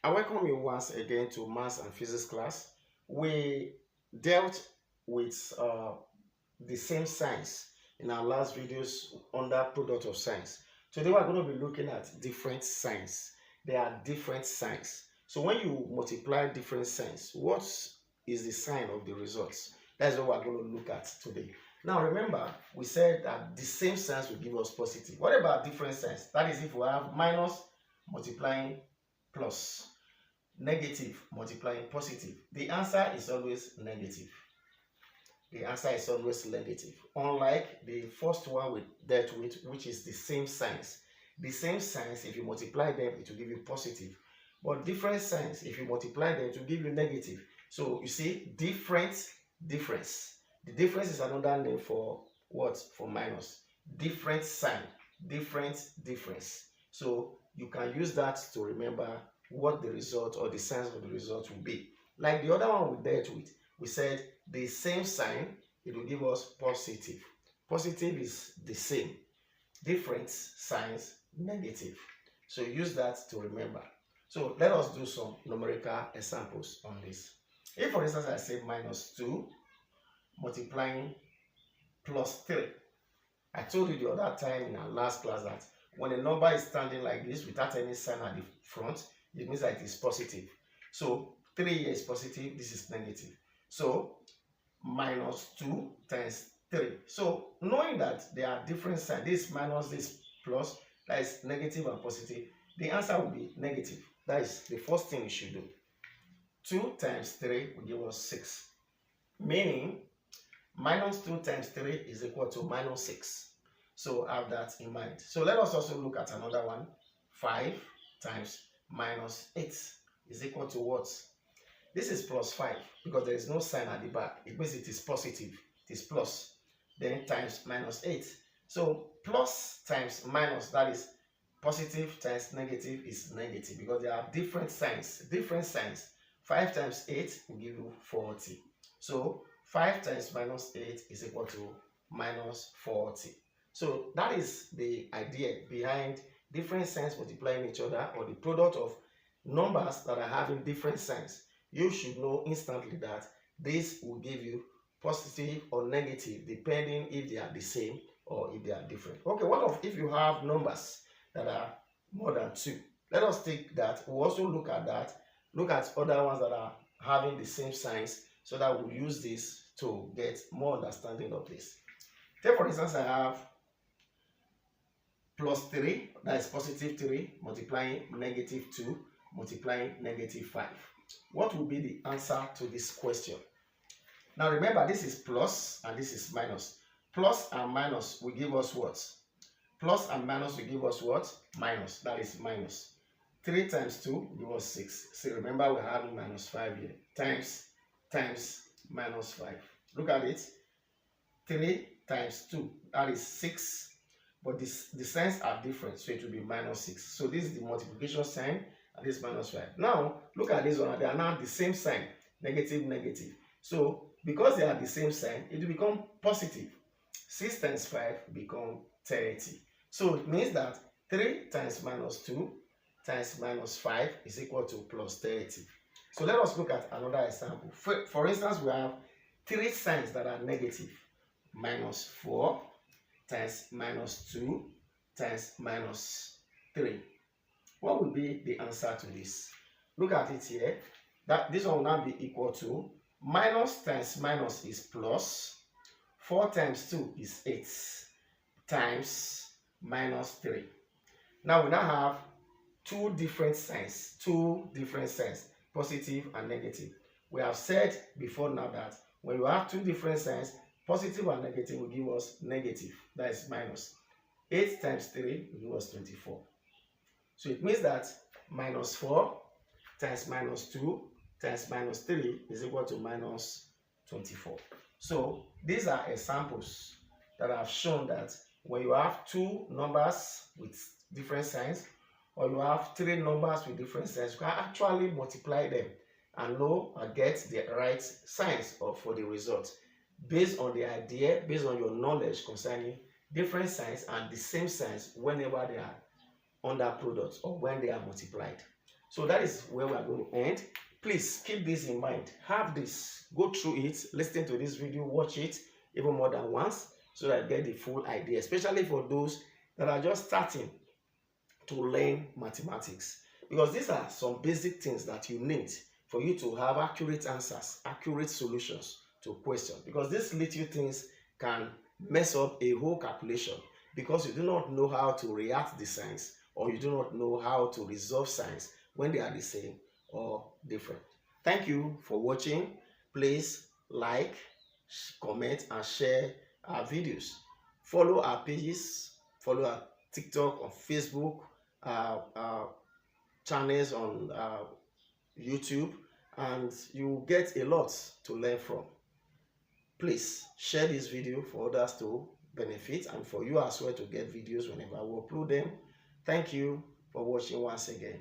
I welcome you once again to Maths and Physics class. We dealt with the same signs in our last videos under product of signs. Today we're going to be looking at different signs. There are different signs. So when you multiply different signs, what is the sign of the results? That's what we're going to look at today. Now remember, we said that the same signs will give us positive. What about different signs? That is if we have minus multiplying plus, negative multiplying positive. The answer is always negative. The answer is always negative. Unlike the first one we dealt with, which is the same signs. The same signs, if you multiply them, it will give you positive. But different signs, if you multiply them, it will give you negative. So you see, difference. The difference is another name for what? For minus. Different sign, difference. So you can use that to remember what the result or the signs of the result will be. Like the other one we dealt with, we said the same sign, it will give us positive. Positive is the same. Different signs, negative. So use that to remember. So let us do some numerical examples on this. If for instance I say minus 2 multiplying plus 3. I told you the other time in our last class that when a number is standing like this without any sign at the front, it means that it is positive. So 3 here is positive, this is negative. So minus 2 times 3. So knowing that there are different signs, this minus, this plus, that is negative and positive, the answer will be negative. That is the first thing you should do. 2 times 3 will give us 6. Meaning, minus 2 times 3 is equal to minus 6. So have that in mind. So let us also look at another one. 5 times minus 8 is equal to what? This is plus 5 because there is no sign at the back. It means it is positive. It is plus. Then times minus 8. So plus times minus, that is positive times negative is negative because there are different signs. 5 times 8 will give you 40. So 5 times minus 8 is equal to minus 40. So that is the idea behind different signs multiplying each other, or the product of numbers that are having different signs. You should know instantly that this will give you positive or negative depending if they are the same or if they are different. Okay, what if you have numbers that are more than 2? Let us take that. We'll also look at that. Look at other ones that are having the same signs so that we'll use this to get more understanding of this. Take for instance, I have plus 3, that is positive 3, multiplying negative 2, multiplying negative 5. What will be the answer to this question? Now remember, this is plus and this is minus. Plus and minus will give us what? Plus and minus will give us what? Minus. That is minus. 3 times 2 will give us 6. So remember, we're having minus 5 here. Times minus 5. Look at it. 3 times 2, that is 6. But the signs are different, so it will be minus 6. So this is the multiplication sign, and this is minus 5. Now, look at this one. They are now the same sign, negative. So, because they are the same sign, it will become positive. 6 times 5 become 30. So, it means that 3 times minus 2 times minus 5 is equal to plus 30. So, let us look at another example. For instance, we have 3 signs that are negative. Minus 4 times minus 2 times minus 3. What will be the answer to this? Look at it here. That this one will now be equal to minus times minus is plus. 4 times 2 is 8 times minus 3. Now we now have two different signs, positive and negative. We have said before now that when you have two different signs, positive and negative will give us negative, that is minus. 8 times 3 will give us 24. So it means that minus 4 times minus 2 times minus 3 is equal to minus 24. So these are examples that have shown that when you have two numbers with different signs, or you have 3 numbers with different signs, you can actually multiply them and know and get the right signs for the result, based on the idea, based on your knowledge concerning different signs and the same signs whenever they are under products or when they are multiplied. So that is where we are going to end. Please keep this in mind. Have this, go through it, listen to this video, watch it even more than once so that you get the full idea, especially for those that are just starting to learn mathematics, because these are some basic things that you need for you to have accurate answers, accurate solutions to questions, because these little things can mess up a whole calculation because you do not know how to react the signs, or you do not know how to resolve signs when they are the same or different. Thank you for watching. Please like, comment and share our videos. Follow our pages, follow our TikTok, on Facebook, channels on YouTube, and you will get a lot to learn from. Please share this video for others to benefit, and for you as well to get videos whenever we upload them. Thank you for watching once again.